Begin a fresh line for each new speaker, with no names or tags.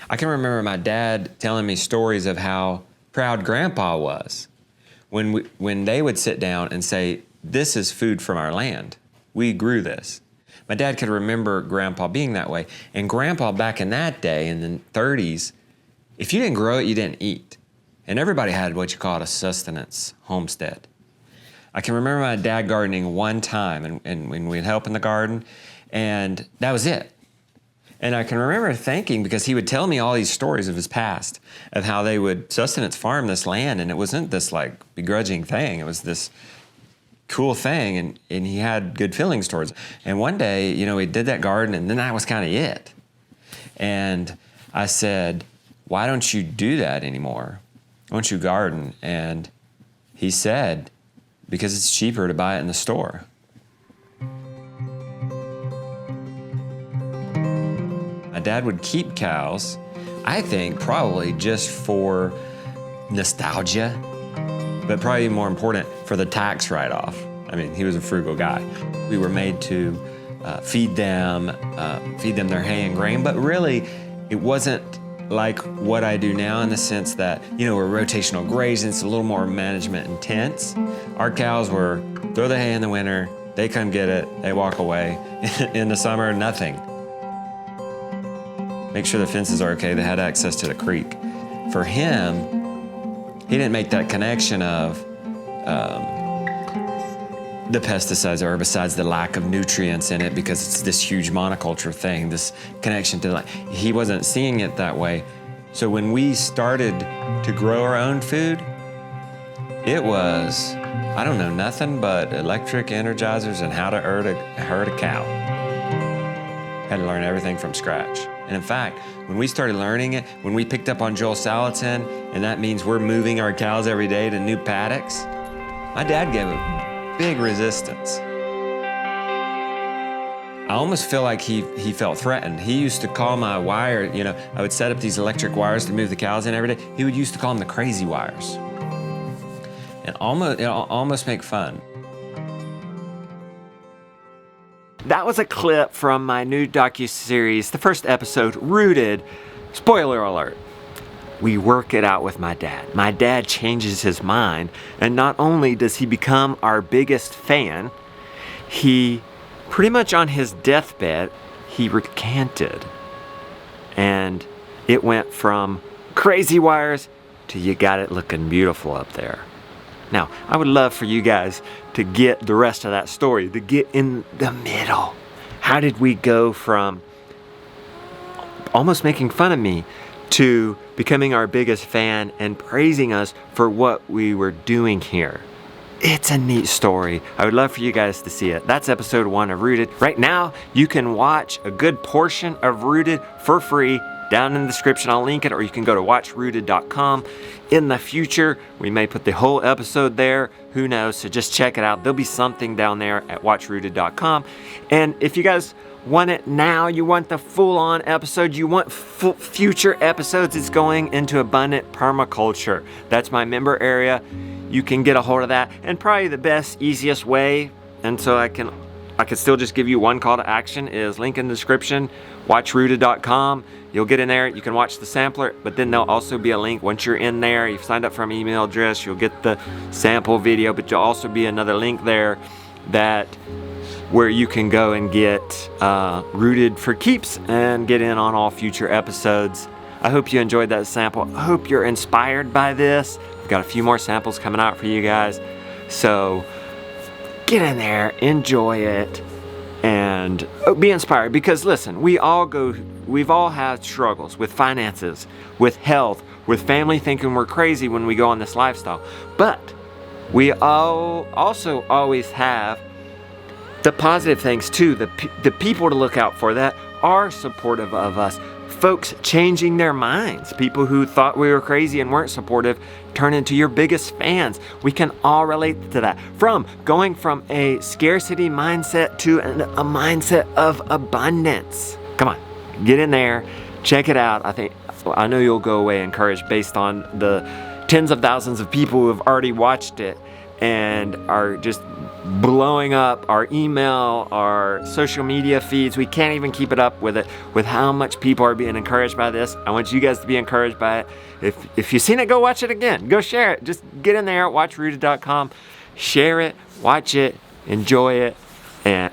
I can remember my dad telling me stories of how proud Grandpa was when they would sit down and say, "This is food from our land. We grew this." My dad could remember Grandpa being that way. And Grandpa back in that day, in the 30s, if you didn't grow it, you didn't eat. And everybody had what you called a sustenance homestead. I can remember my dad gardening one time, and when we'd help in the garden, and that was it. And I can remember thinking, because he would tell me all these stories of his past, of how they would sustenance farm this land, and it wasn't this like begrudging thing. It was this cool thing, and he had good feelings towards it. And one day, he did that garden, and then that was kind of it. And I said, "Why don't you do that anymore? Why don't you garden?" And he said, "Because it's cheaper to buy it in the store." My dad would keep cows, I think probably just for nostalgia, but probably more important, for the tax write-off. I mean, he was a frugal guy. We were made to feed them their hay and grain, but really it wasn't like what I do now, in the sense that, we're rotational grazing. It's a little more management intense. Our cows were throw the hay in the winter, they come get it, they walk away. In the summer, nothing. Make sure the fences are okay. They had access to the creek. For him, he didn't make that connection of the pesticides, or herbicides, the lack of nutrients in it, because it's this huge monoculture thing, this connection to he wasn't seeing it that way. So when we started to grow our own food, it was, I don't know, nothing but electric energizers and how to herd a cow. Had to learn everything from scratch. And in fact, when we started learning it, when we picked up on Joel Salatin, and that means we're moving our cows every day to new paddocks, my dad gave a big resistance. I almost feel like he felt threatened. He used to call my wire, I would set up these electric wires to move the cows in every day. He would used to call them the crazy wires. And almost make fun. That was a clip from my new docuseries, the first episode, Rooted. Spoiler alert. We work it out with my dad. My dad changes his mind, and not only does he become our biggest fan, he pretty much on his deathbed, he recanted. And it went from crazy wires to you got it looking beautiful up there. Now, I would love for you guys to get the rest of that story, to get in the middle. How did we go from almost making fun of me to becoming our biggest fan and praising us for what we were doing here? It's a neat story. I would love for you guys to see it. That's episode 1 of Rooted. Right now, you can watch a good portion of Rooted for free. Down in the description, I'll link it, or you can go to watchrooted.com. In the future, we may put the whole episode there. Who knows? So just check it out. There'll be something down there at watchrooted.com. And if you guys want it now, you want the full-on episode, you want future episodes, it's going into Abundant Permaculture. That's my member area. You can get a hold of that. And probably the best, easiest way, and so I can still just give you one call to action, is link in the description, watchrooted.com. You'll get in there, you can watch the sampler, but then there'll also be a link. Once you're in there, you've signed up for an email address, you'll get the sample video, but you'll also be another link there where you can go and get Rooted for keeps and get in on all future episodes. I hope you enjoyed that sample. I hope you're inspired by this. We've got a few more samples coming out for you guys. So get in there, enjoy it, and be inspired. Because listen, we've all had struggles with finances, with health, with family thinking we're crazy when we go on this lifestyle. But we all also always have the positive things too, the people to look out for that are supportive of us. Folks changing their minds. People who thought we were crazy and weren't supportive turn into your biggest fans. We can all relate to that. From going from a scarcity mindset to a mindset of abundance. Come on, get in there, check it out. I know you'll go away encouraged based on the tens of thousands of people who have already watched it and are just blowing up our email, our social media feeds. We can't even keep it up with how much people are being encouraged by this. I want you guys to be encouraged by it. If you've seen it, go watch it again. Go share it. Just get in there, watchrooted.com, share it, watch it, enjoy it, and